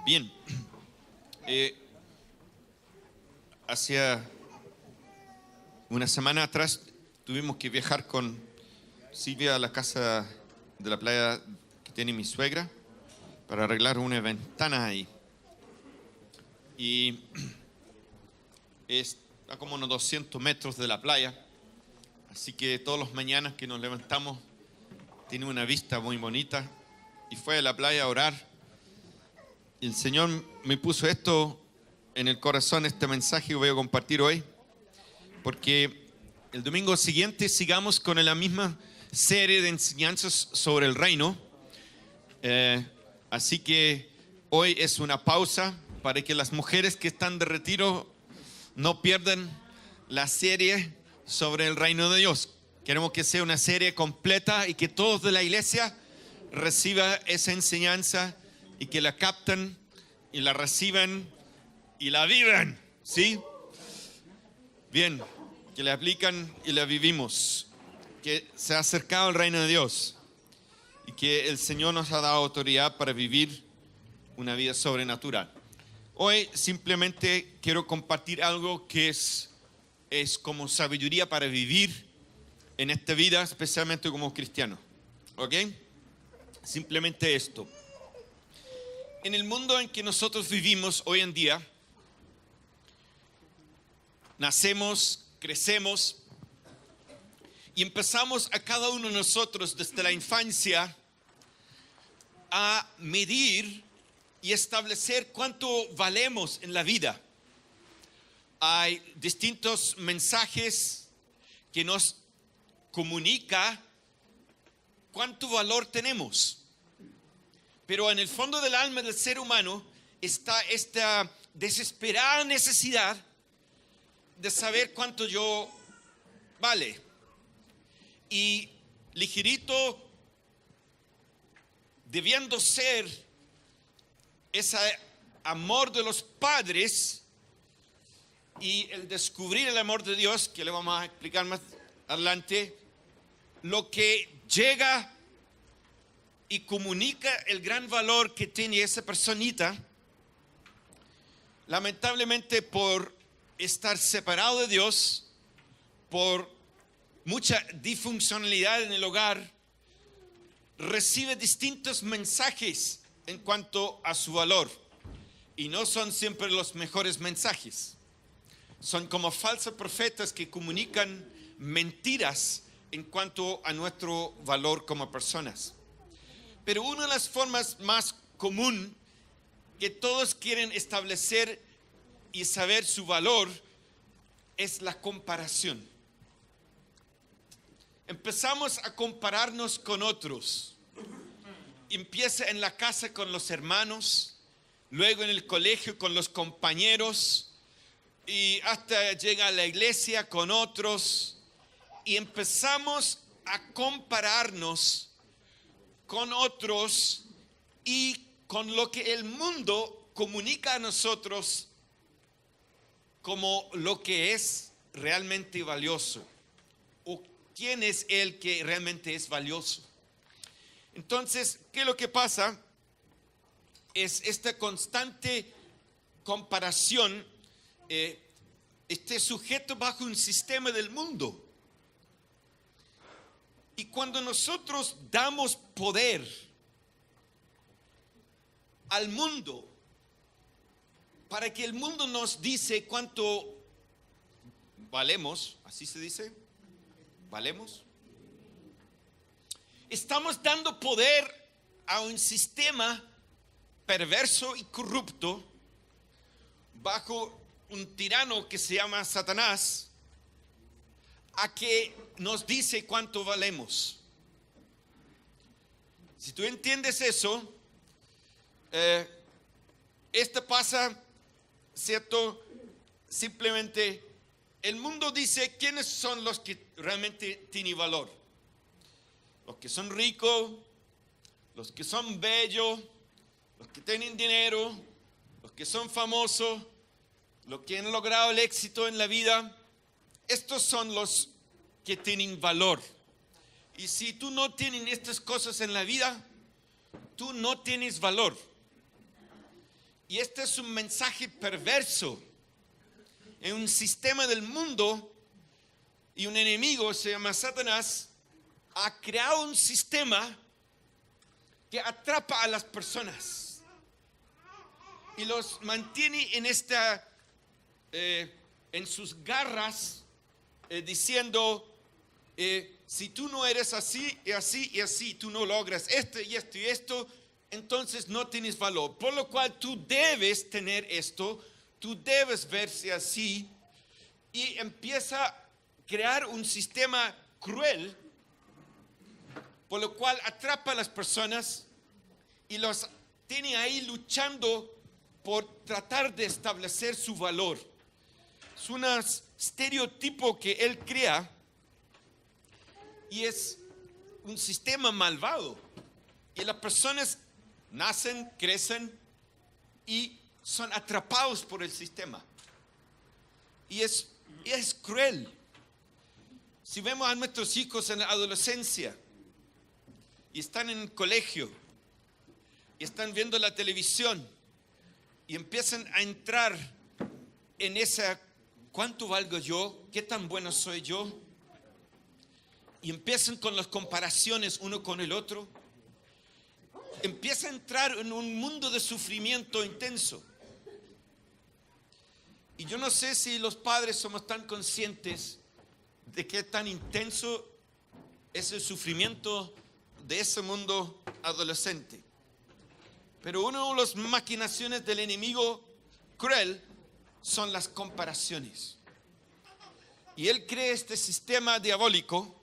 Bien, hacia una semana atrás tuvimos que viajar con Silvia a la casa de la playa que tiene mi suegra para arreglar una ventana ahí. Y está como unos 200 metros de la playa, así que todas las mañanas que nos levantamos tiene una vista muy bonita. Y fue a la playa a orar. Y el Señor me puso esto en el corazón, este mensaje que voy a compartir hoy, porque el domingo siguiente sigamos con la misma serie de enseñanzas sobre el reino. Así que hoy es una pausa para que las mujeres que están de retiro no pierdan la serie sobre el reino de Dios. Queremos que sea una serie completa y que todos de la iglesia reciban esa enseñanza y que la capten y la reciban y la vivan, ¿sí? Bien, que la aplican y la vivimos, que se ha acercado el reino de Dios y que el Señor nos ha dado autoridad para vivir una vida sobrenatural. Hoy simplemente quiero compartir algo que es como sabiduría para vivir en esta vida, especialmente como cristiano, ¿ok? Simplemente esto. En el mundo en que nosotros vivimos hoy en día, nacemos, crecemos y empezamos a cada uno de nosotros desde la infancia a medir y establecer cuánto valemos en la vida. Hay distintos mensajes que nos comunican cuánto valor tenemos. Pero en el fondo del alma del ser humano está esta desesperada necesidad de saber cuánto yo vale. Y ligerito, debiendo ser ese amor de los padres y el descubrir el amor de Dios, que le vamos a explicar más adelante, lo que llega y comunica el gran valor que tiene esa personita, lamentablemente por estar separado de Dios, por mucha disfuncionalidad en el hogar, recibe distintos mensajes en cuanto a su valor. Y no son siempre los mejores mensajes. Son como falsos profetas que comunican mentiras en cuanto a nuestro valor como personas. Pero una de las formas más comunes que todos quieren establecer y saber su valor es la comparación. Empezamos a compararnos con otros. Empieza en la casa con los hermanos, luego en el colegio con los compañeros y hasta llega a la iglesia con otros. Y empezamos a compararnos con otros y con lo que el mundo comunica a nosotros como lo que es realmente valioso o quién es el que realmente es valioso. Entonces, ¿qué es lo que pasa? Es esta constante comparación, sujeto bajo un sistema del mundo. Y cuando nosotros damos poder al mundo para que el mundo nos dice cuánto valemos, ¿así se dice? ¿Valemos? Estamos dando poder a un sistema perverso y corrupto bajo un tirano que se llama Satanás, a que nos dice cuánto valemos. Si tú entiendes eso, esto pasa, ¿cierto? Simplemente el mundo dice quiénes son los que realmente tienen valor. Los que son ricos, los que son bellos, los que tienen dinero, los que son famosos, los que han logrado el éxito en la vida. Estos son los que tienen valor. Y si tú no tienes estas cosas en la vida, tú no tienes valor. Y este es un mensaje perverso. En un sistema del mundo y un enemigo, se llama Satanás, ha creado un sistema que atrapa a las personas y los mantiene en sus garras, diciendo, si tú no eres así y así y así, tú no logras esto y esto y esto, entonces no tienes valor. Por lo cual tú debes tener esto, tú debes verse así, y empieza a crear un sistema cruel, por lo cual atrapa a las personas y los tiene ahí luchando por tratar de establecer su valor. Es un estereotipo que él crea y es un sistema malvado. Y las personas nacen, crecen y son atrapados por el sistema. Y es cruel. Si vemos a nuestros hijos en la adolescencia y están en el colegio y están viendo la televisión y empiezan a entrar en esa, ¿cuánto valgo yo? ¿Qué tan bueno soy yo? Y empiezan con las comparaciones uno con el otro. Empieza a entrar en un mundo de sufrimiento intenso. Y yo no sé si los padres somos tan conscientes de qué tan intenso es el sufrimiento de ese mundo adolescente. Pero una de las maquinaciones del enemigo cruel son las comparaciones. Y él crea este sistema diabólico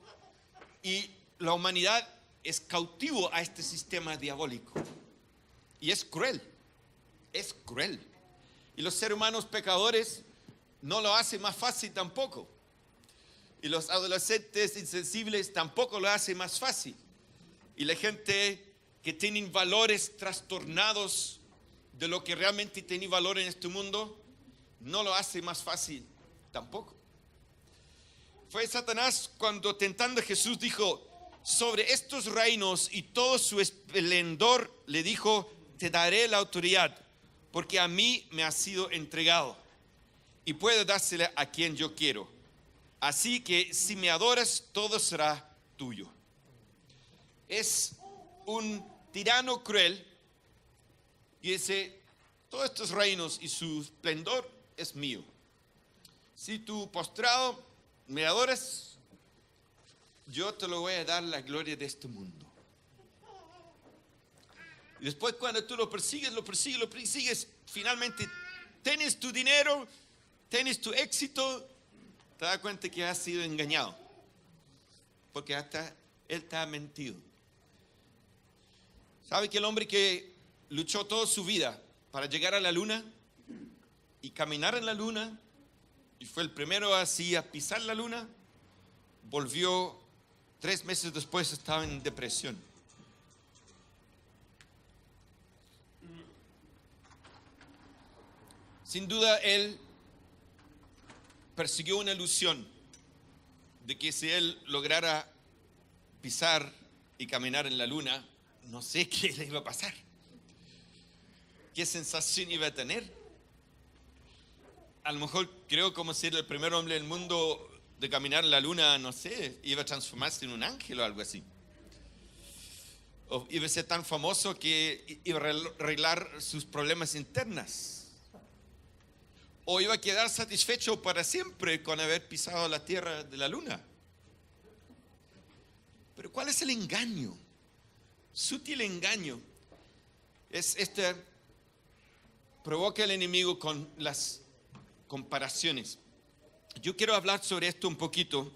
y la humanidad es cautivo a este sistema diabólico. Y es cruel. Es cruel. Y los seres humanos pecadores no lo hacen más fácil tampoco. Y los adolescentes insensibles tampoco lo hacen más fácil. Y la gente que tiene valores trastornados de lo que realmente tiene valor en este mundo, no lo hace más fácil tampoco. Fue Satanás cuando tentando a Jesús dijo, sobre estos reinos y todo su esplendor, le dijo, te daré la autoridad, porque a mí me ha sido entregado y puedo dársela a quien yo quiero. Así que si me adoras, todo será tuyo. Es un tirano cruel y dice, todos estos reinos y su esplendor es mío. Si tú postrado me adoras, yo te lo voy a dar la gloria de este mundo. Y después cuando tú lo persigues, finalmente tienes tu dinero, tienes tu éxito, te das cuenta que has sido engañado. Porque hasta él te ha mentido. ¿Sabe que el hombre que luchó toda su vida para llegar a la luna y caminar en la luna, y fue el primero así a pisar la luna, volvió 3 meses después, estaba en depresión? Sin duda él persiguió una ilusión de que si él lograra pisar y caminar en la luna, no sé qué le iba a pasar, qué sensación iba a tener. A lo mejor creo como ser el primer hombre del mundo de caminar en la luna, no sé, iba a transformarse en un ángel o algo así. O iba a ser tan famoso que iba a arreglar sus problemas internos. O iba a quedar satisfecho para siempre con haber pisado la tierra de la luna. Pero ¿cuál es el engaño? Sutil engaño. Es provoca el enemigo con las comparaciones. Yo quiero hablar sobre esto un poquito,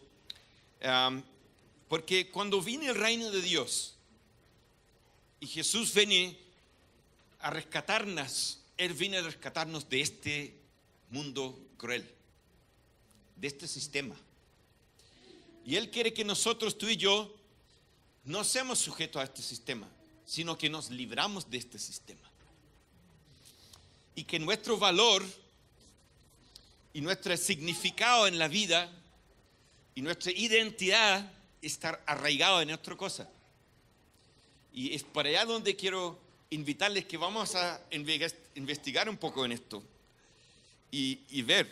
porque cuando viene el reino de Dios y Jesús viene a rescatarnos, Él viene a rescatarnos de este mundo cruel, de este sistema. Y Él quiere que nosotros, tú y yo, no seamos sujetos a este sistema, sino que nos libramos de este sistema. Y que nuestro valor y nuestro significado en la vida y nuestra identidad estar arraigado en otra cosa. Y es para allá donde quiero invitarles que vamos a investigar un poco en esto y ver.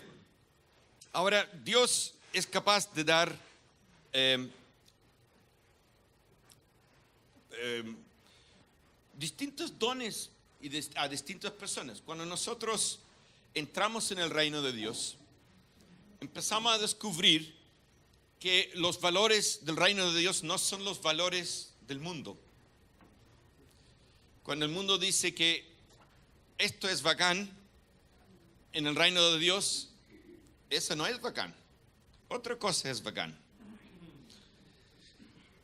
Ahora, Dios es capaz de dar distintos dones a distintas personas. Cuando nosotros entramos en el reino de Dios, empezamos a descubrir que los valores del reino de Dios no son los valores del mundo. Cuando el mundo dice que esto es bacán, en el reino de Dios, eso no es bacán. Otra cosa es bacán.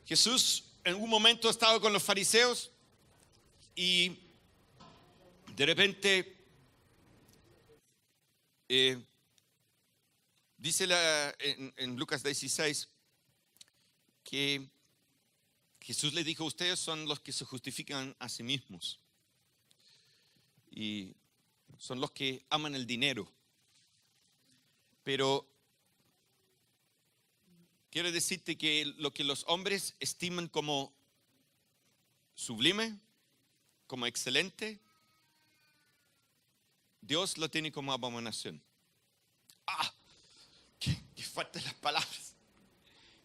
Jesús en un momento estaba con los fariseos y de repente dice en Lucas 16 que Jesús le dijo: ustedes son los que se justifican a sí mismos y son los que aman el dinero. Pero quiero decirte que lo que los hombres estiman como sublime, como excelente, Dios lo tiene como abominación. Qué fuertes las palabras.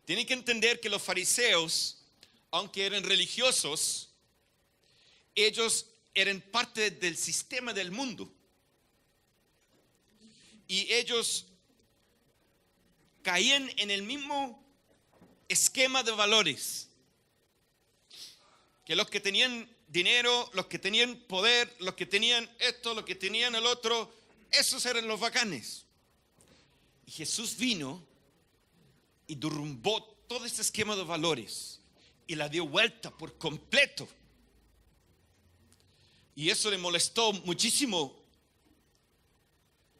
Tienen que entender que los fariseos, aunque eran religiosos, ellos eran parte del sistema del mundo. Y ellos caían en el mismo esquema de valores. Que los que tenían dinero, los que tenían poder, los que tenían esto, los que tenían el otro, esos eran los bacanes. Y Jesús vino y derrumbó todo ese esquema de valores y la dio vuelta por completo. Y eso le molestó muchísimo,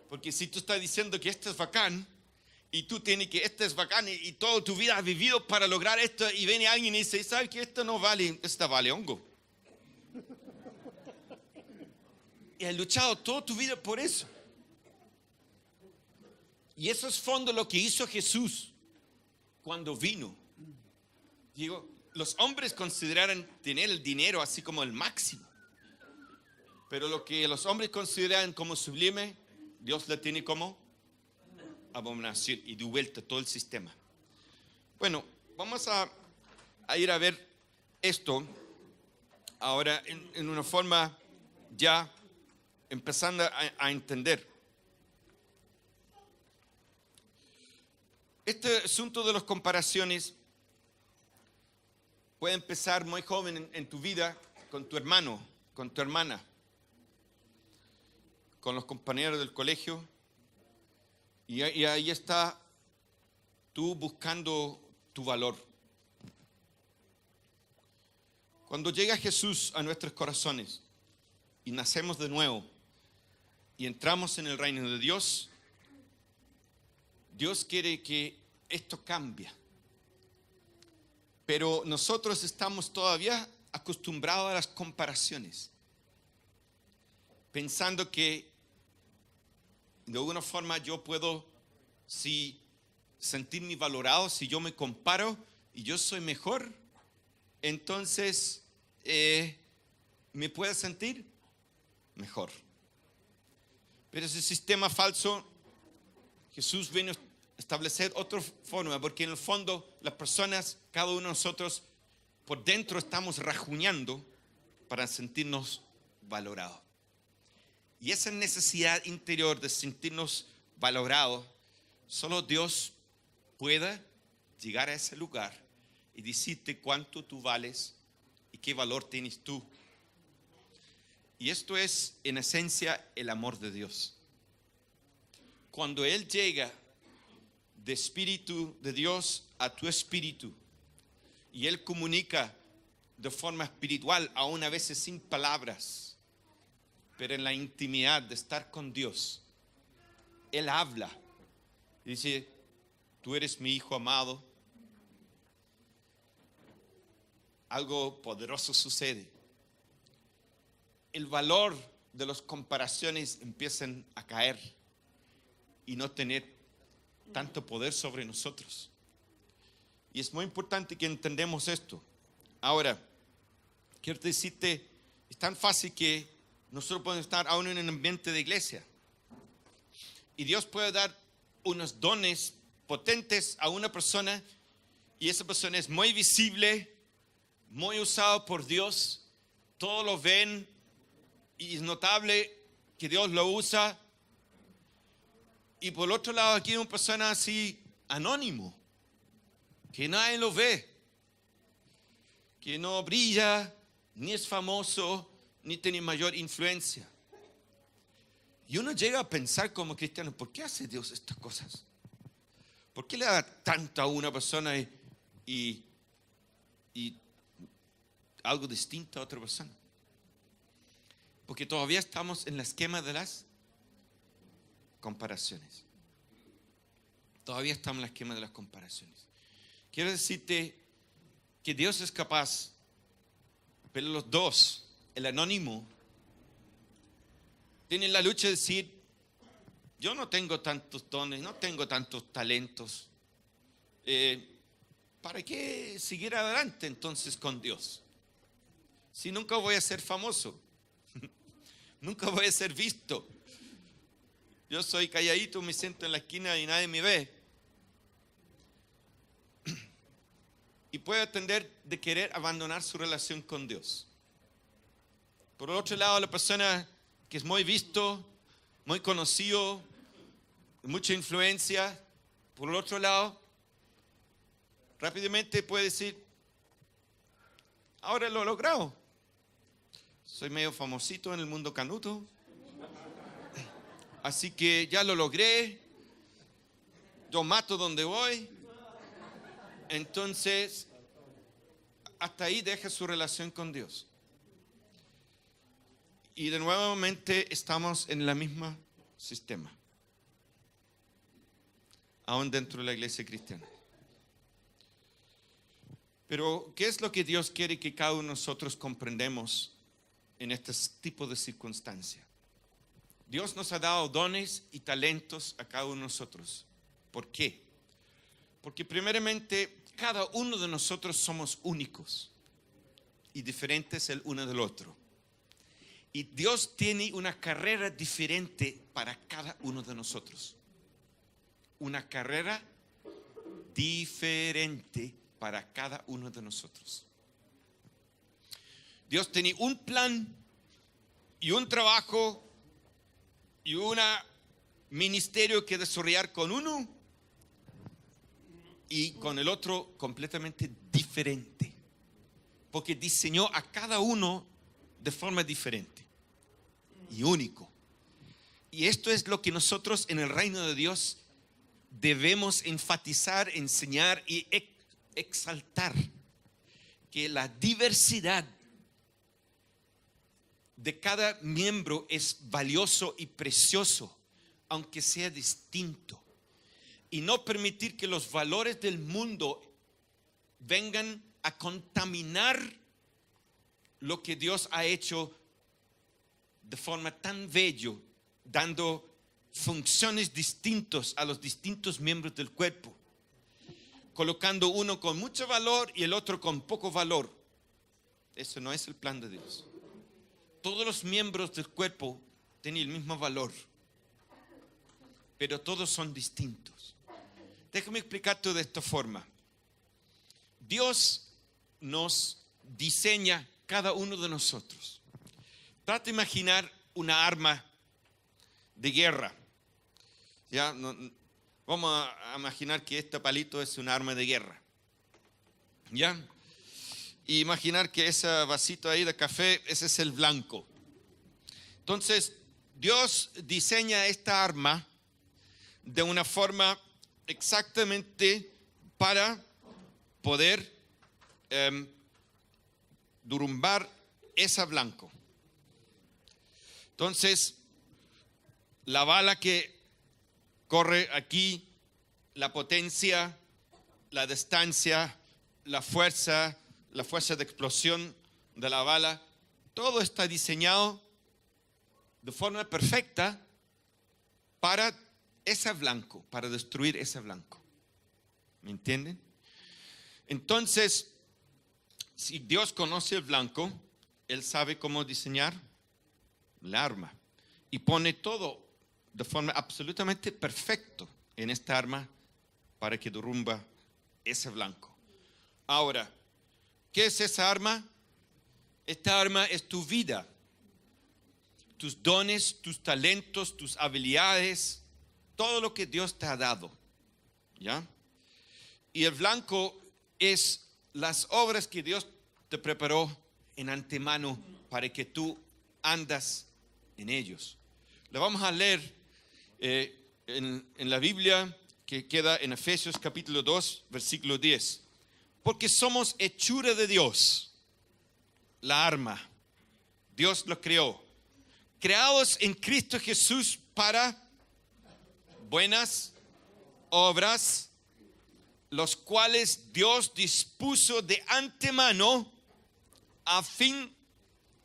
porque si tú estás diciendo que esto es bacán y tú tienes que esto es bacán y toda tu vida has vivido para lograr esto, y viene alguien y dice: ¿sabes que esto no vale? Esto vale hongo. Y has luchado toda tu vida por eso. Y eso es fondo lo que hizo Jesús cuando vino. Digo, los hombres consideraran tener el dinero así como el máximo. Pero lo que los hombres consideran como sublime, Dios lo tiene como abominación y de vuelta todo el sistema. Bueno, vamos a ir a ver esto ahora en una forma ya empezando a entender. Este asunto de las comparaciones puede empezar muy joven en tu vida, con tu hermano, con tu hermana, con los compañeros del colegio, y ahí está tú buscando tu valor. Cuando llega Jesús a nuestros corazones y nacemos de nuevo y entramos en el reino de Dios, Dios quiere que esto cambie. Pero nosotros estamos todavía acostumbrados a las comparaciones, pensando que de alguna forma yo puedo sentirme valorado si yo me comparo y yo soy mejor, entonces me puedo sentir mejor. Pero ese sistema falso, Jesús vino a establecer otra forma, porque en el fondo las personas, cada uno de nosotros, por dentro estamos rajuñando para sentirnos valorados. Y esa necesidad interior de sentirnos valorados, solo Dios pueda llegar a ese lugar y decirte cuánto tú vales y qué valor tienes tú. Y esto es, en esencia, el amor de Dios. Cuando Él llega de espíritu de Dios a tu espíritu y Él comunica de forma espiritual, aún a veces sin palabras, pero en la intimidad de estar con Dios, Él habla. Dice: tú eres mi hijo amado. Algo poderoso sucede. El valor de las comparaciones empiezan a caer y no tener tanto poder sobre nosotros. Y es muy importante que entendamos esto. Ahora, quiero decirte, tan fácil que nosotros podemos estar aún en un ambiente de iglesia. Y Dios puede dar unos dones potentes a una persona y esa persona es muy visible, muy usado por Dios. Todos lo ven y es notable que Dios lo usa. Y por el otro lado aquí hay una persona así anónimo, que nadie lo ve, que no brilla, ni es famoso, ni tiene mayor influencia. Y uno llega a pensar como cristiano, ¿por qué hace Dios estas cosas? ¿Por qué le da tanto a una persona y algo distinto a otra persona? Porque todavía estamos en el esquema de las comparaciones. Todavía estamos en el esquema de las comparaciones. Quiero decirte que Dios es capaz, pero los dos, el anónimo, tienen la lucha de decir, yo no tengo tantos dones, no tengo tantos talentos. ¿Para qué seguir adelante entonces con Dios? Si nunca voy a ser famoso, nunca voy a ser visto. Yo soy calladito, me siento en la esquina y nadie me ve. Y puede tender de querer abandonar su relación con Dios. Por el otro lado, la persona que es muy visto, muy conocido, mucha influencia, por el otro lado, rápidamente puede decir, ahora lo he logrado. Soy medio famosito en el mundo canuto. Así que ya lo logré. Yo mato donde voy. Entonces, hasta ahí deja su relación con Dios. Y de nuevamente estamos en el mismo sistema, aún dentro de la iglesia cristiana. Pero, ¿qué es lo que Dios quiere que cada uno de nosotros comprendamos en este tipo de circunstancias? Dios nos ha dado dones y talentos a cada uno de nosotros. ¿Por qué? Porque primeramente, cada uno de nosotros somos únicos y diferentes el uno del otro. Y Dios tiene una carrera diferente para cada uno de nosotros. Una carrera diferente para cada uno de nosotros. Dios tiene un plan y un trabajo y un ministerio que desarrollar con uno y con el otro completamente diferente. Porque diseñó a cada uno de forma diferente y único. Y esto es lo que nosotros en el reino de Dios debemos enfatizar, enseñar y exaltar. Que la diversidad de cada miembro es valioso y precioso, aunque sea distinto. Y no permitir que los valores del mundo vengan a contaminar lo que Dios ha hecho de forma tan bello, dando funciones distintas a los distintos miembros del cuerpo, colocando uno con mucho valor y el otro con poco valor. Eso no es el plan de Dios. Todos los miembros del cuerpo tienen el mismo valor, pero todos son distintos. Déjame explicarte de esta forma. Dios nos diseña cada uno de nosotros. Trata de imaginar una arma de guerra. ¿Ya? Vamos a imaginar que este palito es un arma de guerra. ¿Ya? Y imaginar que ese vasito ahí de café, ese es el blanco. Entonces, Dios diseña esta arma de una forma exactamente para poder derrumbar ese blanco. Entonces, la bala que corre aquí, la potencia, la distancia, la fuerza de explosión de la bala, todo está diseñado de forma perfecta para ese blanco, para destruir ese blanco. ¿Me entienden? Entonces, si Dios conoce el blanco Él sabe cómo diseñar la arma y pone todo de forma absolutamente perfecta en esta arma para que derrumba ese blanco. Ahora, ¿qué es esa arma? Esta arma es tu vida, tus dones, tus talentos, tus habilidades, todo lo que Dios te ha dado, ¿ya? Y el blanco es las obras que Dios te preparó en antemano para que tú andas en ellos. Lo vamos a leer en la Biblia, que queda en Efesios capítulo 2, versículo 10. Porque somos hechura de Dios, la arma. Dios lo creó. Creados en Cristo Jesús para buenas obras, los cuales Dios dispuso de antemano a fin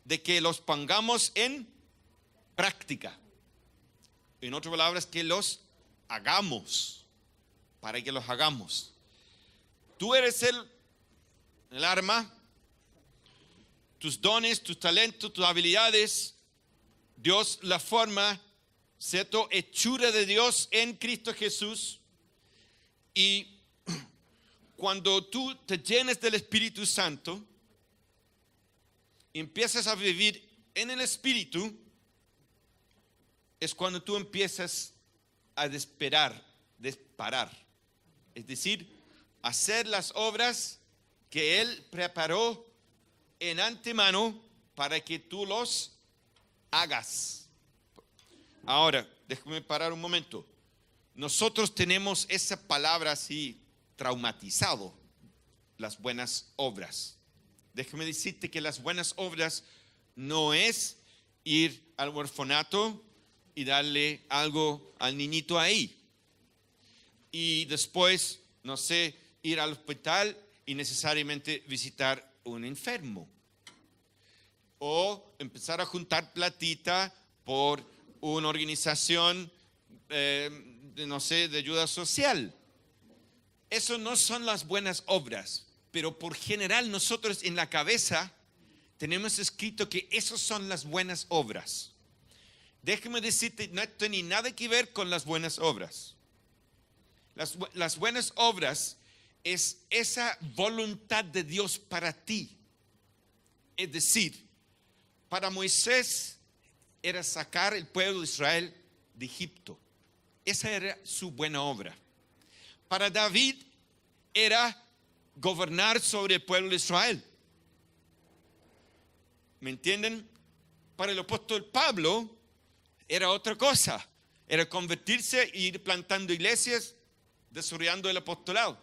de que los pongamos en práctica. En otras palabras, que los hagamos, para que los hagamos. Tú eres el arma, tus dones, tus talentos, tus habilidades, Dios la forma, ¿cierto? Hechura de Dios en Cristo Jesús. Y cuando tú te llenes del Espíritu Santo, empiezas a vivir en el Espíritu, es cuando tú empiezas a disparar. Es decir, hacer las obras que Él preparó en antemano para que tú los hagas. Ahora, déjame parar un momento. Nosotros tenemos esa palabra así traumatizado, las buenas obras. Déjame decirte que las buenas obras no es ir al orfanato y darle algo al niñito ahí. Y después, no sé, ir al hospital y necesariamente visitar un enfermo. O empezar a juntar platita por una organización, no sé, de ayuda social. Eso no son las buenas obras, pero por general nosotros en la cabeza tenemos escrito que esas son las buenas obras. Déjame decirte, no tiene nada que ver con las buenas obras. Las buenas obras es esa voluntad de Dios para ti. Es decir, para Moisés era sacar el pueblo de Israel de Egipto. Esa era su buena obra. Para David era gobernar sobre el pueblo de Israel. ¿Me entienden? Para el apóstol Pablo era otra cosa. Era convertirse e ir plantando iglesias, desarrollando el apostolado.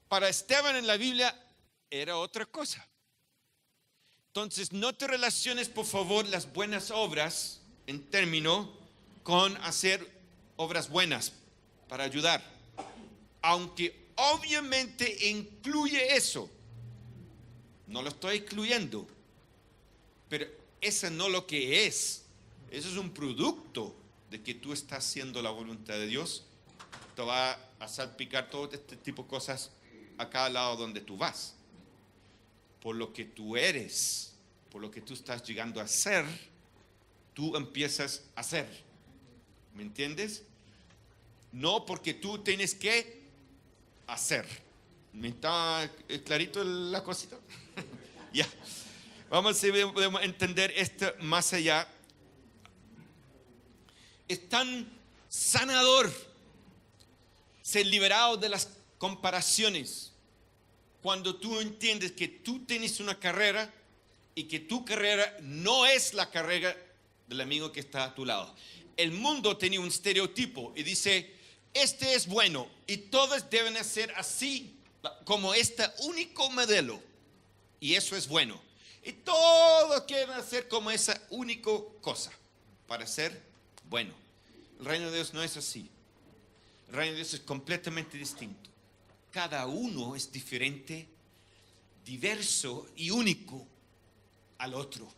Para Esteban en la Biblia era otra cosa. Entonces, no te relaciones, por favor, las buenas obras en término con hacer obras buenas para ayudar. Aunque obviamente incluye eso. No lo estoy excluyendo. Pero eso no es lo que es. Eso es un producto de que tú estás haciendo la voluntad de Dios. Te va a salpicar todo este tipo de cosas a cada lado donde tú vas. Por lo que tú eres, por lo que tú estás llegando a ser, tú empiezas a hacer. ¿Me entiendes? No porque tú tienes que hacer. ¿Me está clarito la cosita? Ya. Vamos a ver, podemos entender esto más allá. Es tan sanador ser liberado de las comparaciones cuando tú entiendes que tú tienes una carrera y que tu carrera no es la carrera del amigo que está a tu lado. El mundo tenía un estereotipo y dice, este es bueno y todos deben ser así como este único modelo y eso es bueno. Y todos quieren hacer como esa única cosa para ser bueno. El reino de Dios no es así. El reino de Dios es completamente distinto. Cada uno es diferente, diverso y único al otro.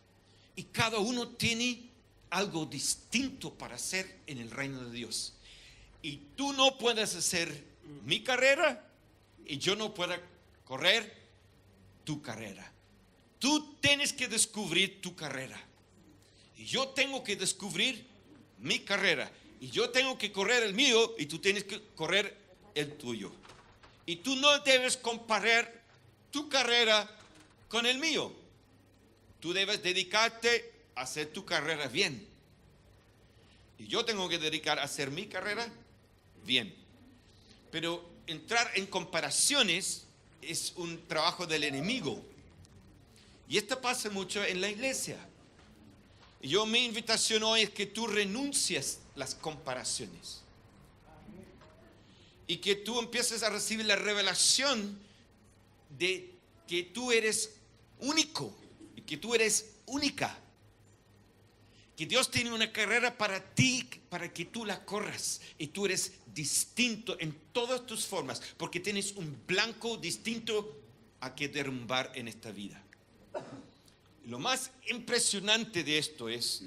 Y cada uno tiene algo distinto para hacer en el reino de Dios. Y tú no puedes hacer mi carrera y yo no puedo correr tu carrera. Tú tienes que descubrir tu carrera. Y yo tengo que descubrir mi carrera. Y yo tengo que correr el mío y tú tienes que correr el tuyo. Y tú no debes comparar tu carrera con el mío. Tú debes dedicarte a hacer tu carrera bien. Y yo tengo que dedicar a hacer mi carrera bien. Pero entrar en comparaciones es un trabajo del enemigo. Y esto pasa mucho en la iglesia. Y mi invitación hoy es que tú renuncies las comparaciones. Y que tú empieces a recibir la revelación de que tú eres único y que tú eres única. Que Dios tiene una carrera para ti, para que tú la corras. Y tú eres distinto en todas tus formas, porque tienes un blanco distinto a que derrumbar en esta vida. Lo más impresionante de esto es,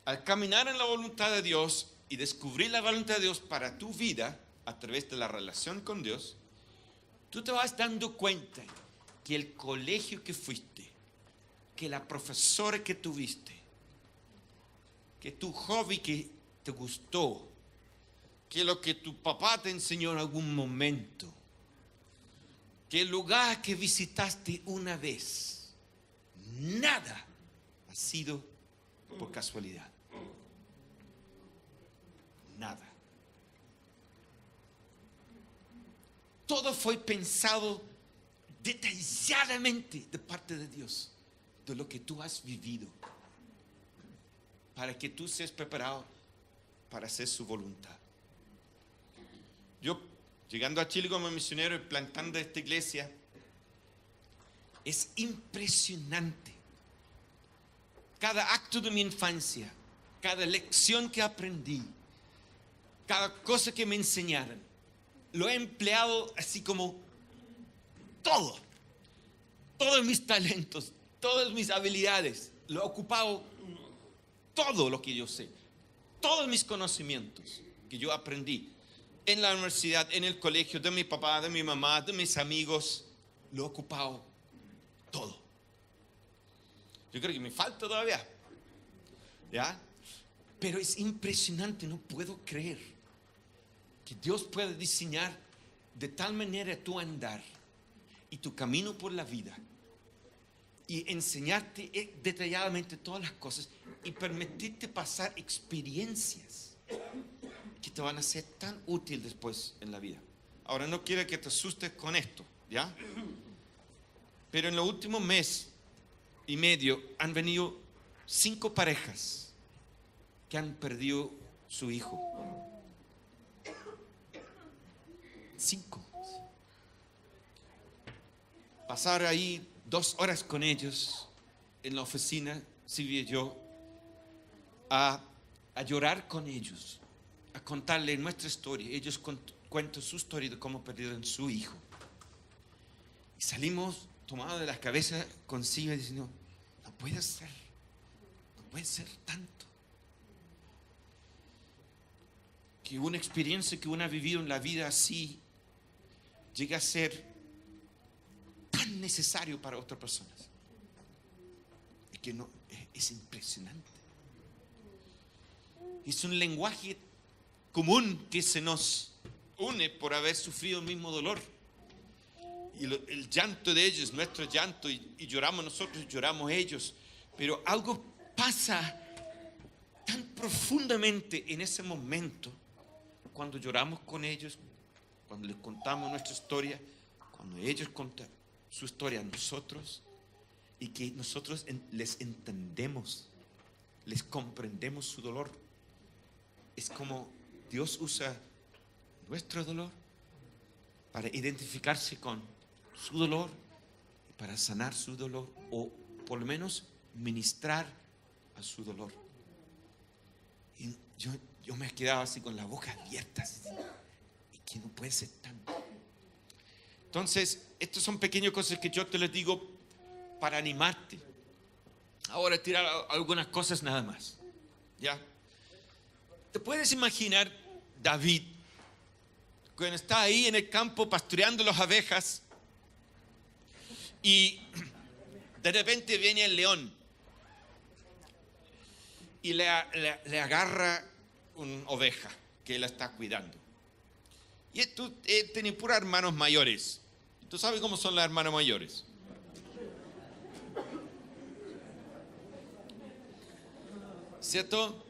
al caminar en la voluntad de Dios y descubrir la voluntad de Dios para tu vida, a través de la relación con Dios, tú te vas dando cuenta que el colegio que fuiste, que la profesora que tuviste, que tu hobby que te gustó, que lo que tu papá te enseñó en algún momento, que el lugar que visitaste una vez, nada ha sido por casualidad. Nada. Todo fue pensado detalladamente de parte de Dios, de lo que tú has vivido, para que tú seas preparado para hacer su voluntad. Yo, llegando a Chile como misionero y plantando esta iglesia, es impresionante. Cada acto de mi infancia, cada lección que aprendí, cada cosa que me enseñaron, lo he empleado así como todos mis talentos, todas mis habilidades, lo he ocupado todo lo que yo sé, todos mis conocimientos que yo aprendí en la universidad, en el colegio, de mi papá, de mi mamá, de mis amigos, lo he ocupado todo. Yo creo que me falta todavía, ¿ya? Pero es impresionante, no puedo creer que Dios puede diseñar de tal manera tu andar y tu camino por la vida y enseñarte detalladamente todas las cosas y permitirte pasar experiencias que te van a ser tan útiles después en la vida. Ahora, no quiero que te asustes con esto, ¿ya? Pero en los últimos mes y medio han venido 5 parejas que han perdido su hijo. 5. Pasar ahí 2 horas con ellos en la oficina, Silvia y yo, a llorar con ellos, a contarle nuestra historia. Ellos cuentan su historia de cómo perdieron su hijo. Y salimos tomados de la cabeza con Silvia diciendo, no puede ser tanto. Que una experiencia que uno ha vivido en la vida así llega a ser tan necesario para otras personas. Es que no, es impresionante. Es un lenguaje común que se nos une por haber sufrido el mismo dolor. Y el llanto de ellos, nuestro llanto, y lloramos nosotros, y lloramos ellos. Pero algo pasa tan profundamente en ese momento, cuando lloramos con ellos, cuando les contamos nuestra historia, cuando ellos cuentan su historia a nosotros, y que nosotros les entendemos, les comprendemos su dolor. Es como Dios usa nuestro dolor para identificarse con su dolor, para sanar su dolor, o por lo menos ministrar a su dolor. Y yo me he quedado así con la boca abierta, así, y que no puede ser tanto. Entonces, estas son pequeñas cosas que yo te les digo para animarte. Ahora tirar algunas cosas nada más, ¿ya? ¿Te puedes imaginar David cuando está ahí en el campo pastoreando las abejas? Y De repente viene el león y le agarra una oveja que la está cuidando. Y esto tiene puras hermanos mayores. ¿Tú sabes cómo son las hermanas mayores? ¿Cierto?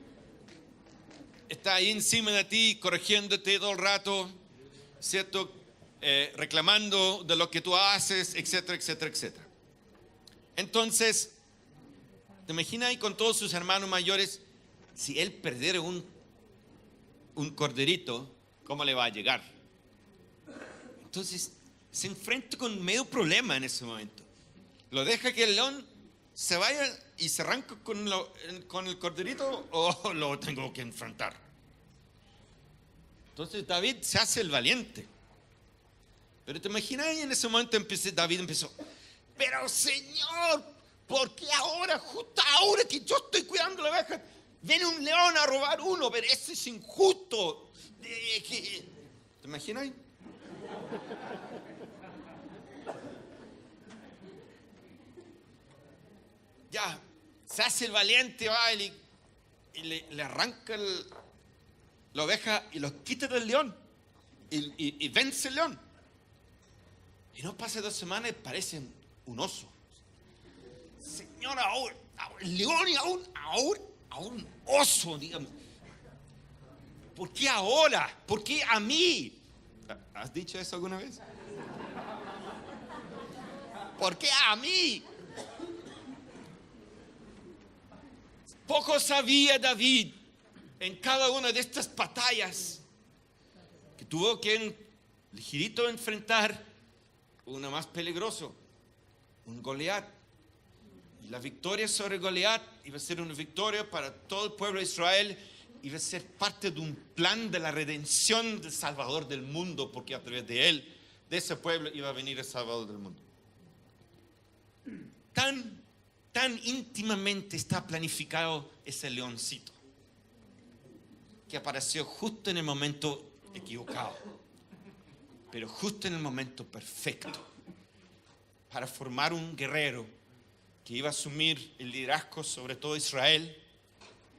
Está ahí encima de ti, corrigiéndote todo el rato, ¿cierto? Reclamando de lo que tú haces, etcétera, etcétera, etcétera. Entonces, ¿te imaginas ahí con todos sus hermanos mayores? Si él perdiera un corderito, ¿cómo le va a llegar? Entonces, se enfrenta con medio problema en ese momento. Lo deja que el león se vaya y se arranca con el corderito, o lo tengo que enfrentar. Entonces David se hace el valiente. Pero te imaginas, en ese momento David empezó: pero Señor, ¿por qué ahora, justo ahora que yo estoy cuidando la oveja, viene un león a robar uno? Pero eso es injusto. ¿Te imaginas? Ya, se hace el valiente, va y le arranca la oveja y lo quita del león y vence el león. Y no pasa 2 semanas y parece un oso. Señor, ahora el león y ahora un oso, digamos. ¿Por qué ahora? ¿Por qué a mí? ¿Has dicho eso alguna vez? ¿Por qué a mí? Poco sabía David en cada una de estas batallas que tuvo que ligerito enfrentar una más peligroso, un Goliat. Y la victoria sobre Goliat iba a ser una victoria para todo el pueblo de Israel, iba a ser parte de un plan de la redención del Salvador del mundo, porque a través de él, de ese pueblo, iba a venir el Salvador del mundo. Tan íntimamente está planificado ese leoncito, que apareció justo en el momento equivocado, pero justo en el momento perfecto, para formar un guerrero que iba a asumir el liderazgo sobre todo Israel,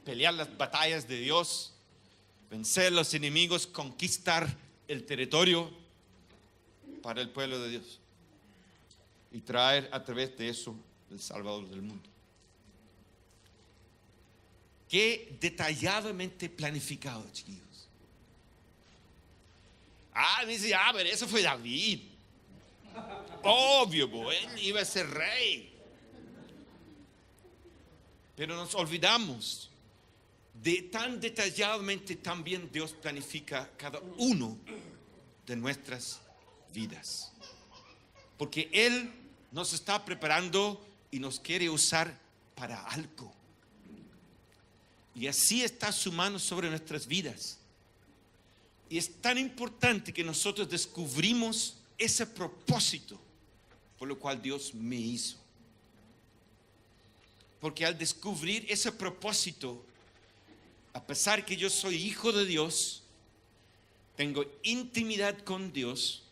pelear las batallas de Dios, vencer a los enemigos, conquistar el territorio para el pueblo de Dios y traer a través de eso el Salvador del mundo. Qué detalladamente planificado, chiquillos. Dice, pero eso fue David. Obvio, él iba a ser rey. Pero nos olvidamos de tan detalladamente también Dios planifica cada uno de nuestras vidas. Porque Él nos está preparando y nos quiere usar para algo. Y así está su mano sobre nuestras vidas. Y es tan importante que nosotros descubrimos ese propósito por lo cual Dios me hizo. Porque al descubrir ese propósito, a pesar que yo soy hijo de Dios, tengo intimidad con Dios,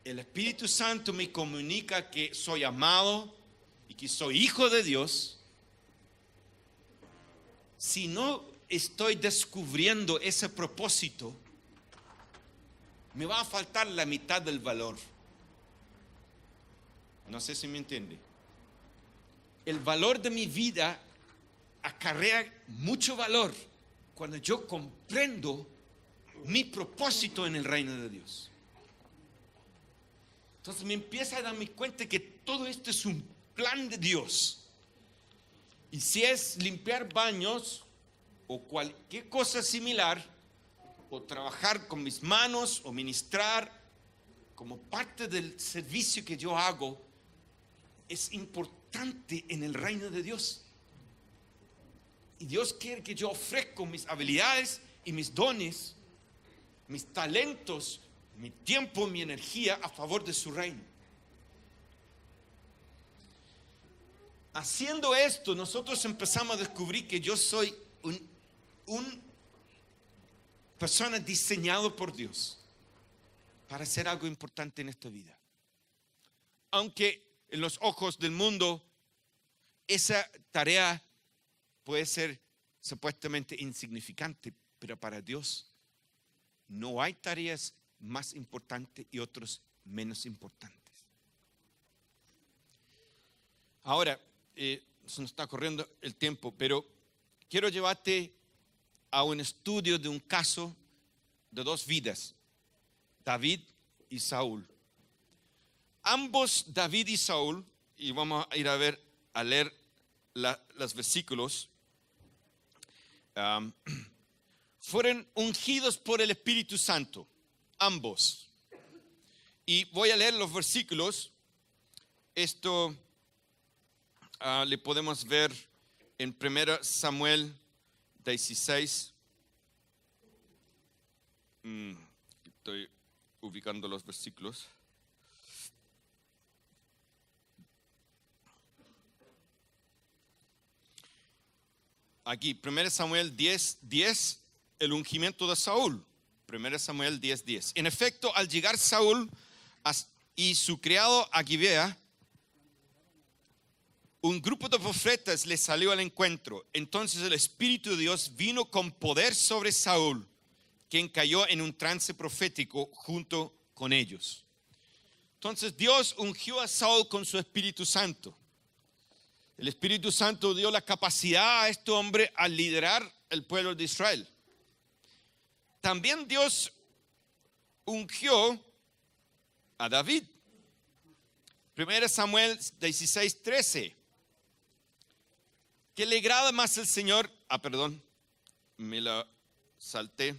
el Espíritu Santo me comunica que soy amado y que soy hijo de Dios. Si no estoy descubriendo ese propósito, me va a faltar la mitad del valor. No sé si me entiende. El valor de mi vida acarrea mucho valor cuando yo comprendo mi propósito en el reino de Dios. Entonces me empieza a darme cuenta que todo esto es un plan de Dios. Y si es limpiar baños o cualquier cosa similar, o trabajar con mis manos, o ministrar como parte del servicio que yo hago, es importante en el reino de Dios. Y Dios quiere que yo ofrezca mis habilidades y mis dones, mis talentos, mi tiempo, mi energía a favor de su reino. Haciendo esto, nosotros empezamos a descubrir que yo soy un persona diseñado por Dios para hacer algo importante en esta vida. Aunque en los ojos del mundo, esa tarea puede ser supuestamente insignificante, pero para Dios no hay tareas más importantes y otras menos importantes. Ahora, se nos está corriendo el tiempo, pero quiero llevarte a un estudio de un caso de dos vidas, David y Saúl. Ambos, David y Saúl, y vamos a ir a leer los versículos, fueron ungidos por el Espíritu Santo, ambos. Y voy a leer los versículos. Esto le podemos ver en 1 Samuel 16. Estoy ubicando los versículos. Aquí, 1 Samuel 10, el ungimiento de Saúl. 1 Samuel 10. En efecto, al llegar Saúl y su criado a Gibea, un grupo de profetas le salió al encuentro. Entonces el Espíritu de Dios vino con poder sobre Saúl, quien cayó en un trance profético junto con ellos. Entonces Dios ungió a Saúl con su Espíritu Santo. El Espíritu Santo dio la capacidad a este hombre a liderar el pueblo de Israel. También Dios ungió a David. 1 Samuel 16:13. ¿Qué le agrada más al Señor? Perdón, me la salté.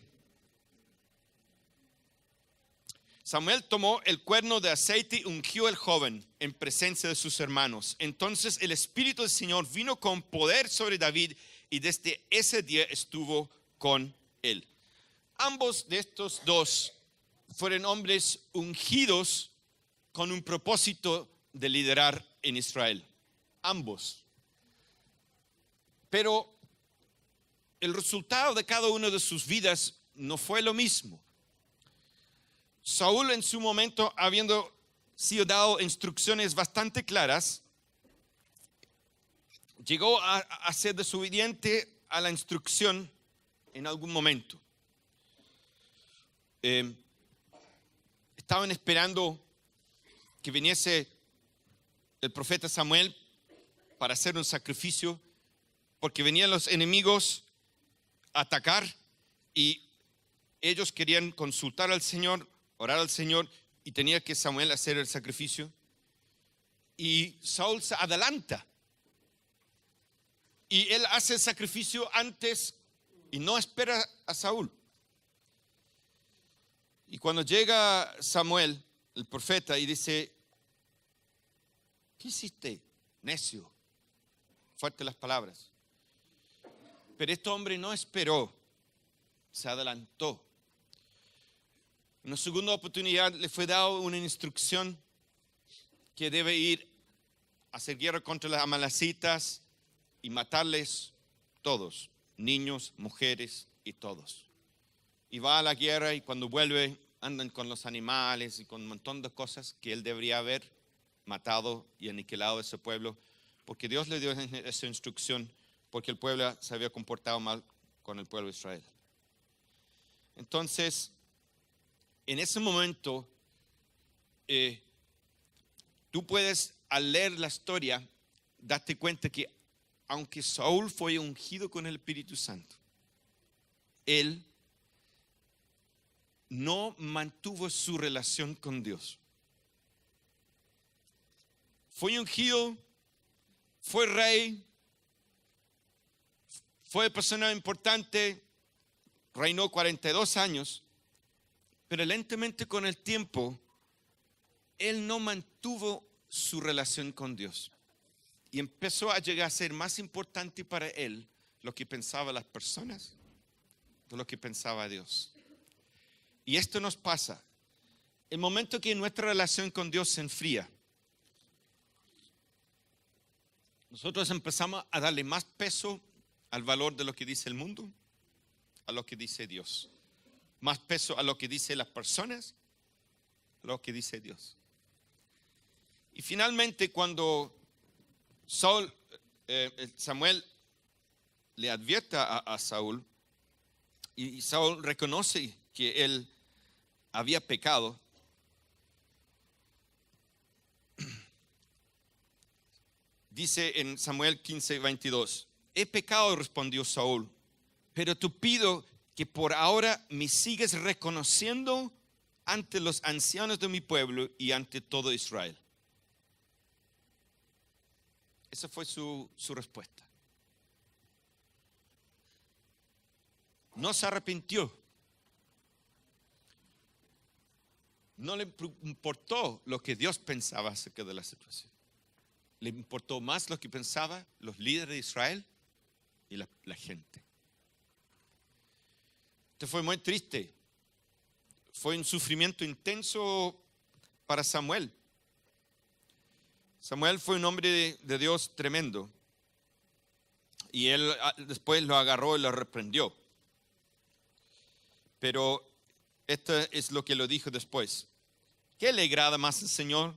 Samuel tomó el cuerno de aceite y ungió al joven en presencia de sus hermanos. Entonces el Espíritu del Señor vino con poder sobre David y desde ese día estuvo con él. Ambos de estos dos fueron hombres ungidos con un propósito de liderar en Israel. Ambos. Pero el resultado de cada una de sus vidas no fue lo mismo. Saúl en su momento, habiendo sido dado instrucciones bastante claras, llegó a ser desobediente a la instrucción en algún momento. Estaban esperando que viniese el profeta Samuel para hacer un sacrificio, porque venían los enemigos a atacar y ellos querían consultar al Señor, orar al Señor, y tenía que Samuel hacer el sacrificio. Y Saúl se adelanta y él hace el sacrificio antes y no espera a Saúl. Y cuando llega Samuel, el profeta, y dice: ¿qué hiciste, necio? Fuertes las palabras. Pero este hombre no esperó, se adelantó. En una segunda oportunidad le fue dado una instrucción que debe ir a hacer guerra contra las amalecitas y matarles todos, niños, mujeres y todos. Y va a la guerra y cuando vuelve andan con los animales y con un montón de cosas que él debería haber matado y aniquilado a ese pueblo, porque Dios le dio esa instrucción, porque el pueblo se había comportado mal con el pueblo de Israel. Entonces, en ese momento, tú puedes, al leer la historia, darte cuenta que aunque Saúl fue ungido con el Espíritu Santo, él no mantuvo su relación con Dios. Fue ungido, fue rey, fue persona importante, reinó 42 años, pero lentamente con el tiempo, él no mantuvo su relación con Dios. Y empezó a llegar a ser más importante para él lo que pensaban las personas de lo que pensaba Dios. Y esto nos pasa. El momento que nuestra relación con Dios se enfría, nosotros empezamos a darle más peso al valor de lo que dice el mundo, a lo que dice Dios. Más peso a lo que dicen las personas, a lo que dice Dios. Y finalmente cuando Samuel le advierte a Saúl, y Saúl reconoce que él había pecado, dice en Samuel 15:22, he pecado, respondió Saúl, pero te pido que por ahora me sigues reconociendo ante los ancianos de mi pueblo y ante todo Israel. Esa fue su respuesta. No se arrepintió. No le importó lo que Dios pensaba acerca de la situación. Le importó más lo que pensaban los líderes de Israel y la gente. Esto fue muy triste. Fue un sufrimiento intenso para Samuel. Samuel fue un hombre de Dios tremendo. Y él después lo agarró y lo reprendió. Pero esto es lo que lo dijo después. ¿Qué le agrada más al Señor?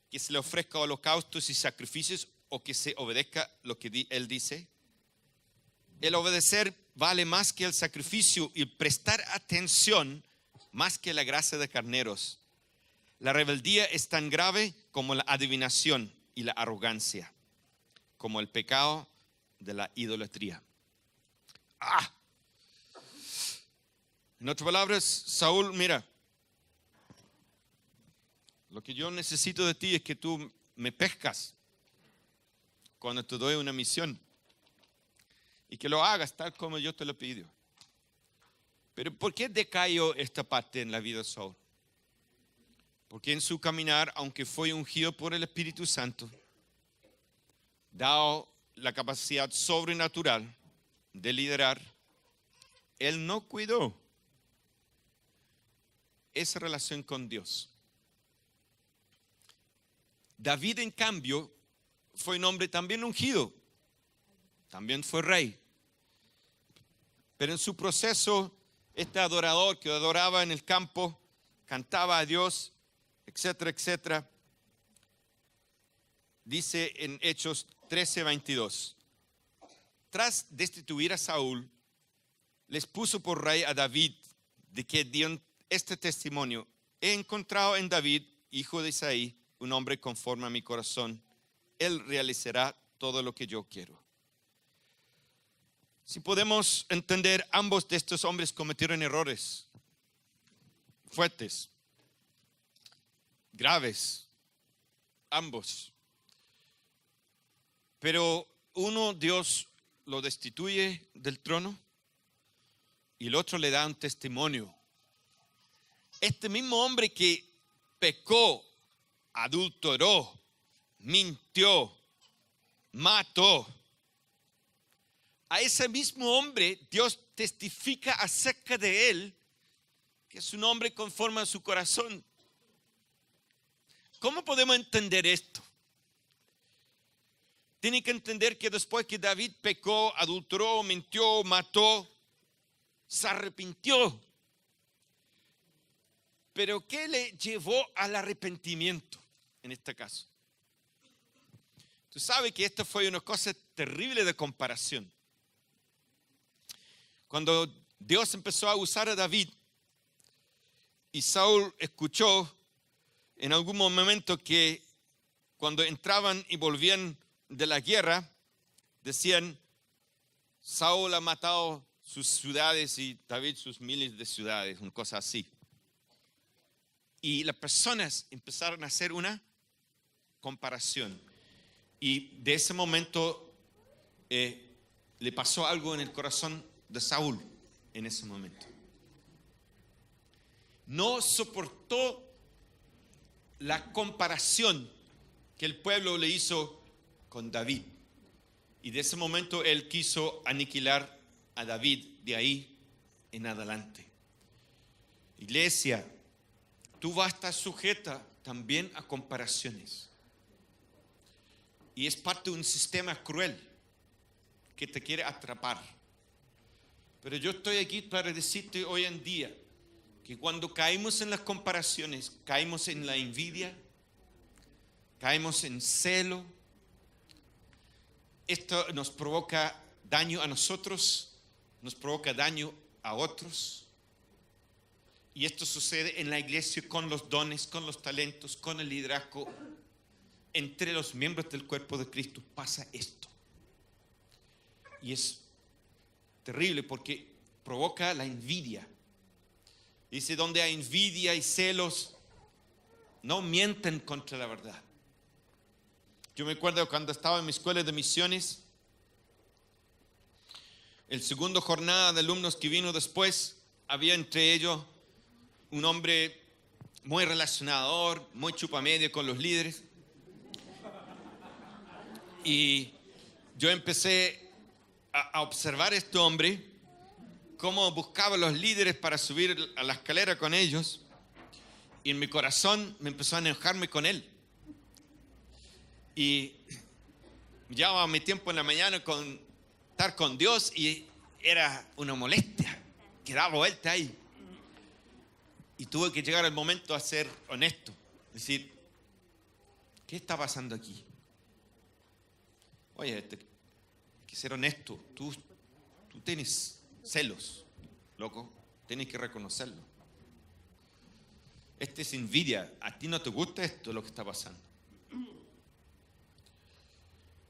¿Que se le ofrezca holocaustos y sacrificios o que se obedezca lo que Él dice? El obedecer vale más que el sacrificio y prestar atención más que la grasa de carneros. La rebeldía es tan grave como la adivinación y la arrogancia, como el pecado de la idolatría. En otras palabras, Saúl, mira, lo que yo necesito de ti es que tú me pescas cuando te doy una misión y que lo hagas tal como yo te lo pido. Pero ¿por qué decayó esta parte en la vida de Saúl? Porque en su caminar, aunque fue ungido por el Espíritu Santo, dado la capacidad sobrenatural de liderar, él no cuidó esa relación con Dios. David, en cambio, fue un hombre también ungido, también fue rey. Pero en su proceso, este adorador que adoraba en el campo, cantaba a Dios, etcétera, etcétera, dice en Hechos 13:22, tras destituir a Saúl, les puso por rey a David, de que dieron este testimonio: he encontrado en David, hijo de Isaí, un hombre conforme a mi corazón. Él realizará todo lo que yo quiero. Si podemos entender, ambos de estos hombres cometieron errores fuertes, graves, ambos. Pero uno, Dios lo destituye del trono y el otro le da un testimonio. Este mismo hombre que pecó, adulteró, mintió, mató, a ese mismo hombre Dios testifica acerca de él que es un hombre conforme a su corazón. ¿Cómo podemos entender esto? Tienen que entender que después que David pecó, adulteró, mintió, mató, se arrepintió. Pero ¿qué le llevó al arrepentimiento en este caso? Tú sabes que esto fue una cosa terrible de comparación. Cuando Dios empezó a usar a David y Saúl escuchó en algún momento que cuando entraban y volvían de la guerra, decían: Saúl ha matado sus ciudades y David sus miles de ciudades, una cosa así. Y las personas empezaron a hacer una comparación. Y de ese momento le pasó algo en el corazón de Saúl en ese momento. No soportó la comparación que el pueblo le hizo con David. Y de ese momento él quiso aniquilar a David de ahí en adelante. Iglesia, tú vas a estar sujeta también a comparaciones. Y es parte de un sistema cruel que te quiere atrapar. Pero yo estoy aquí para decirte hoy en día que cuando caímos en las comparaciones, caímos en la envidia, caemos en celo. Esto nos provoca daño a nosotros, nos provoca daño a otros. Y esto sucede en la iglesia con los dones, con los talentos, con el liderazgo. Entre los miembros del cuerpo de Cristo pasa esto. Y es terrible porque provoca la envidia. Dice, donde hay envidia y celos, no mienten contra la verdad. Yo me acuerdo cuando estaba en mi escuela de misiones, el segundo jornada de alumnos que vino después, había entre ellos un hombre muy relacionador, muy chupamedia con los líderes. Y yo empecé a observar a este hombre, cómo buscaba a los líderes para subir a la escalera con ellos. Y en mi corazón me empezó a enojarme con él. Y llevaba mi tiempo en la mañana con estar con Dios y era una molestia que daba vuelta ahí. Y tuve que llegar al momento a ser honesto. Decir, ¿qué está pasando aquí? Oye, hay que ser honesto. Tú tienes celos, loco. Tienes que reconocerlo. Es envidia. A ti no te gusta esto, lo que está pasando.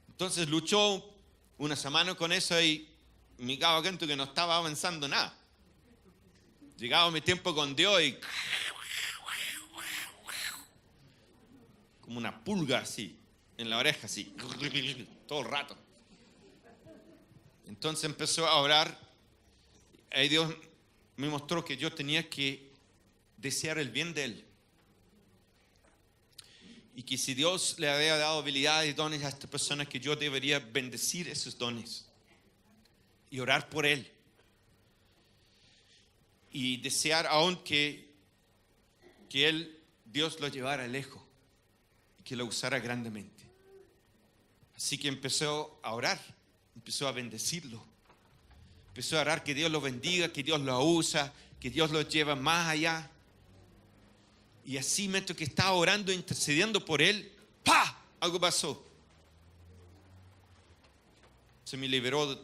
Entonces luchó una semana con eso y me daba cuenta que no estaba avanzando nada. Llegaba mi tiempo con Dios y como una pulga así, en la oreja así, todo el rato. Entonces empezó a orar. Ahí Dios me mostró que yo tenía que desear el bien de él. Y que si Dios le había dado habilidades y dones a esta persona, que yo debería bendecir esos dones y orar por él. Y desear aún que él, Dios lo llevara lejos y que lo usara grandemente. Así que empezó a orar, empezó a bendecirlo. Empezó a orar que Dios lo bendiga, que Dios lo usa, que Dios lo lleva más allá. Y así, mientras que estaba orando, intercediendo por él, ¡pah! Algo pasó. Se me liberó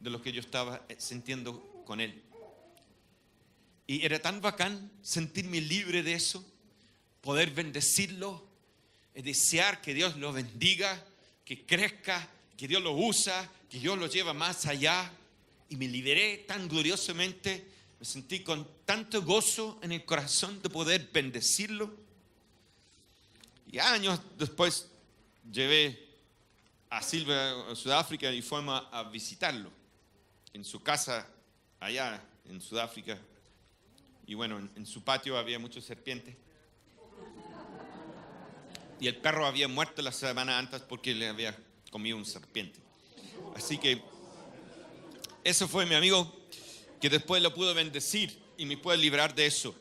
de lo que yo estaba sintiendo con él. Y era tan bacán sentirme libre de eso, poder bendecirlo, desear que Dios lo bendiga, que crezca, que Dios lo usa, que Dios lo lleva más allá. Y me liberé tan gloriosamente, me sentí con tanto gozo en el corazón de poder bendecirlo. Y años después llevé a Silvia a Sudáfrica y fuimos a visitarlo en su casa allá en Sudáfrica. Y bueno, en su patio había muchas serpientes. Y el perro había muerto la semana antes porque le había comido un serpiente. Así que eso fue mi amigo, que después lo pudo bendecir y me puede librar de eso.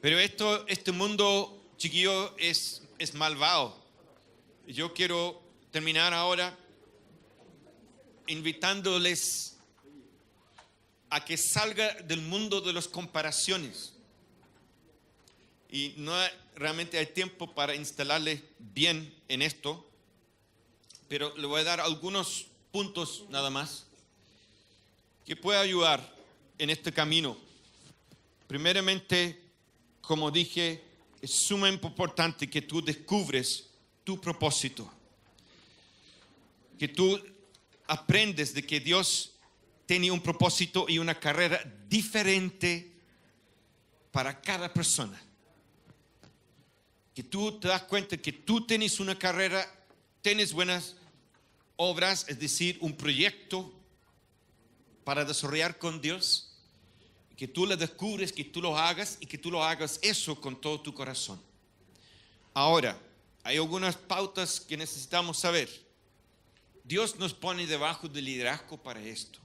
Pero este mundo, chiquillo, es malvado. Yo quiero terminar ahora invitándoles a que salga del mundo de las comparaciones. Y no realmente hay tiempo para instalarle bien en esto, pero le voy a dar algunos puntos nada más que puede ayudar en este camino. Primeramente, como dije, es sumamente importante que tú descubres tu propósito, que tú aprendes de que Dios tiene un propósito y una carrera diferente para cada persona. Que tú te das cuenta que tú tienes una carrera, tienes buenas obras, es decir, un proyecto para desarrollar con Dios, que tú lo descubres, que tú lo hagas y que tú lo hagas eso con todo tu corazón. Ahora, hay algunas pautas que necesitamos saber. Dios nos pone debajo del liderazgo para esto.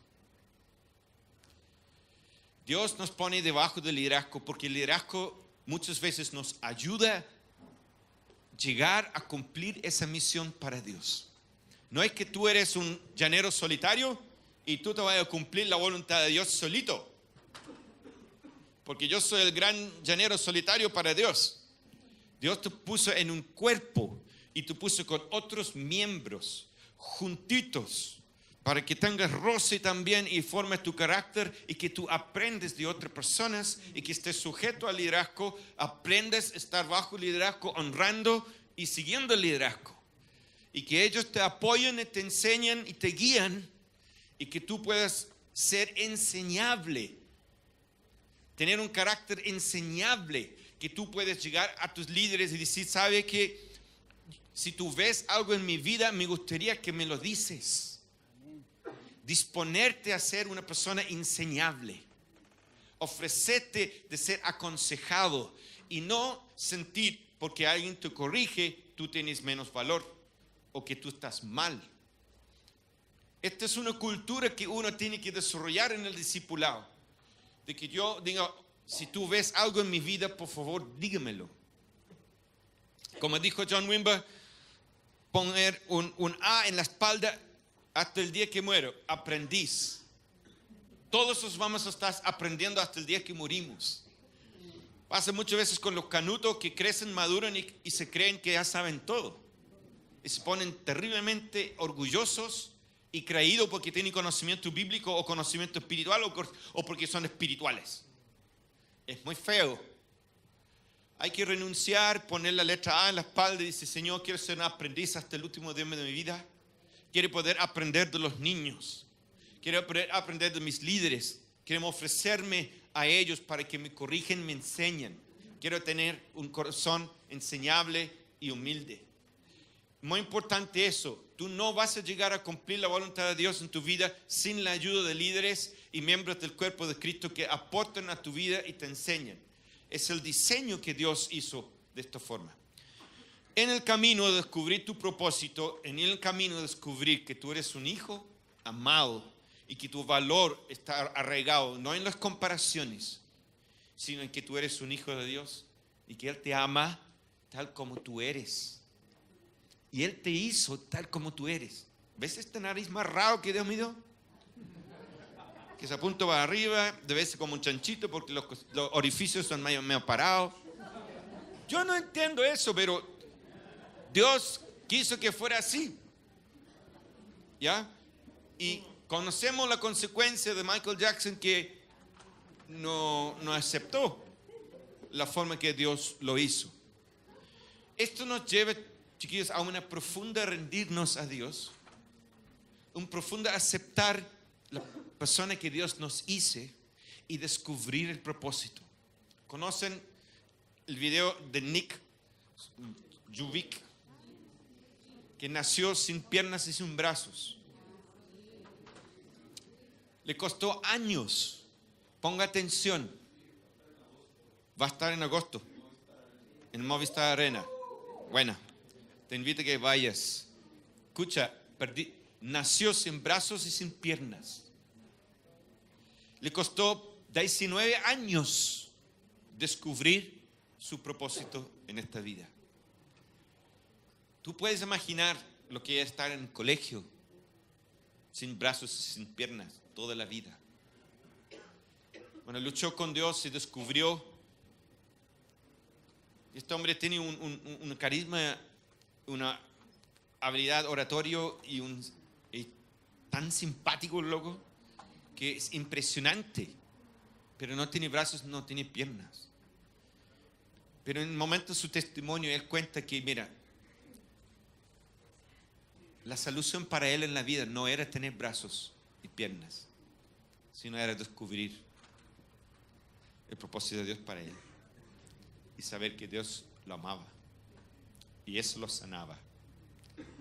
Dios nos pone debajo del liderazgo porque el liderazgo muchas veces nos ayuda a llegar a cumplir esa misión para Dios. No es que tú eres un llanero solitario y tú te vayas a cumplir la voluntad de Dios solito. Porque yo soy el gran llanero solitario para Dios. Dios te puso en un cuerpo y te puso con otros miembros juntitos para que tengas roce también y formes tu carácter y que tú aprendes de otras personas y que estés sujeto al liderazgo, aprendes a estar bajo el liderazgo, honrando y siguiendo el liderazgo. Y que ellos te apoyen y te enseñen y te guían y que tú puedas ser enseñable, tener un carácter enseñable, que tú puedes llegar a tus líderes y decir, ¿sabe qué? Si tú ves algo en mi vida, me gustaría que me lo dices. Disponerte a ser una persona enseñable. Ofrecerte de ser aconsejado y no sentir porque alguien te corrige, tú tienes menos valor o que tú estás mal. Esta es una cultura que uno tiene que desarrollar en el discipulado. De que yo diga, si tú ves algo en mi vida, por favor, dígamelo. Como dijo John Wimber, poner un A en la espalda hasta el día que muero, aprendiz. Todos nos vamos a estar aprendiendo hasta el día que morimos. Pasa muchas veces con los canutos que crecen, maduran y se creen que ya saben todo. Y se ponen terriblemente orgullosos y creídos porque tienen conocimiento bíblico o conocimiento espiritual o porque son espirituales. Es muy feo. Hay que renunciar, poner la letra A en la espalda y decir, Señor, quiero ser un aprendiz hasta el último día de mi vida. Quiero poder aprender de los niños. Quiero poder aprender de mis líderes. Quiero ofrecerme a ellos para que me corrigen, me enseñen. Quiero tener un corazón enseñable y humilde. Muy importante eso. Tú no vas a llegar a cumplir la voluntad de Dios en tu vida sin la ayuda de líderes y miembros del cuerpo de Cristo que aportan a tu vida y te enseñan. Es el diseño que Dios hizo de esta forma. En el camino de descubrir tu propósito, en el camino de descubrir que tú eres un hijo amado y que tu valor está arraigado, no en las comparaciones, sino en que tú eres un hijo de Dios y que Él te ama tal como tú eres. Y Él te hizo tal como tú eres. ¿Ves esta nariz más raro que Dios me dio? Que se apunta para arriba, debe ser como un chanchito porque los orificios son medio parados. Yo no entiendo eso, pero Dios quiso que fuera así. ¿Ya? Y conocemos la consecuencia de Michael Jackson que no aceptó la forma que Dios lo hizo. Esto nos lleva, chiquillos, a una profunda rendirnos a Dios, un profundo aceptar la persona que Dios nos hizo y descubrir el propósito. ¿Conocen el video de Nick Juvik? Que nació sin piernas y sin brazos. Le costó años. Ponga atención. Va a estar en agosto en Movistar Arena. Bueno, te invito a que vayas. Escucha, nació sin brazos y sin piernas. Le costó 19 años descubrir su propósito en esta vida. Tú puedes imaginar lo que es estar en el colegio sin brazos y sin piernas toda la vida. Bueno, luchó con Dios y descubrió. Este hombre tiene un carisma, una habilidad oratorio y tan simpático, loco, que es impresionante. Pero no tiene brazos, no tiene piernas. Pero en un momento de su testimonio él cuenta que, mira, la solución para él en la vida no era tener brazos y piernas, sino era descubrir el propósito de Dios para él y saber que Dios lo amaba y eso lo sanaba,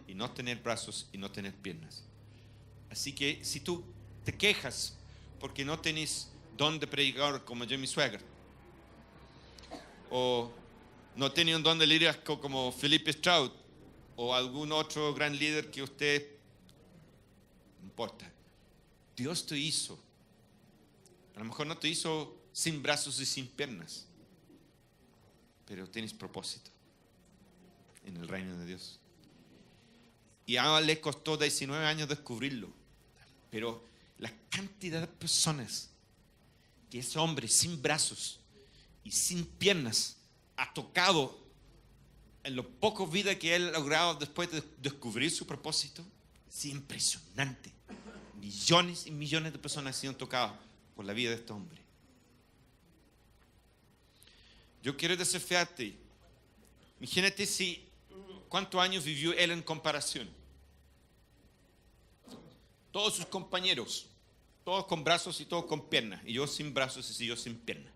y no tener brazos y no tener piernas. Así que si tú te quejas porque no tenés don de predicador como yo y mi suegra, o no tenés un don de liderazgo como Felipe Stroud o algún otro gran líder que usted, no importa, Dios te hizo. A lo mejor no te hizo sin brazos y sin piernas, pero tienes propósito en el reino de Dios. Y a él le costó 19 años descubrirlo, pero la cantidad de personas que ese hombre sin brazos y sin piernas ha tocado en lo poco vida que él ha logrado después de descubrir su propósito, es impresionante. Millones y millones de personas han sido tocadas por la vida de este hombre. Yo quiero desafiarte. Imagínate cuántos años vivió él en comparación. Todos sus compañeros, todos con brazos y todos con piernas, y yo sin brazos y yo sin piernas.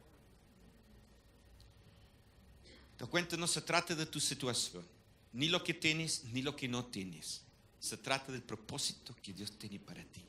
Te cuento, no se trata de tu situación, ni lo que tienes, ni lo que no tienes. Se trata del propósito que Dios tiene para ti.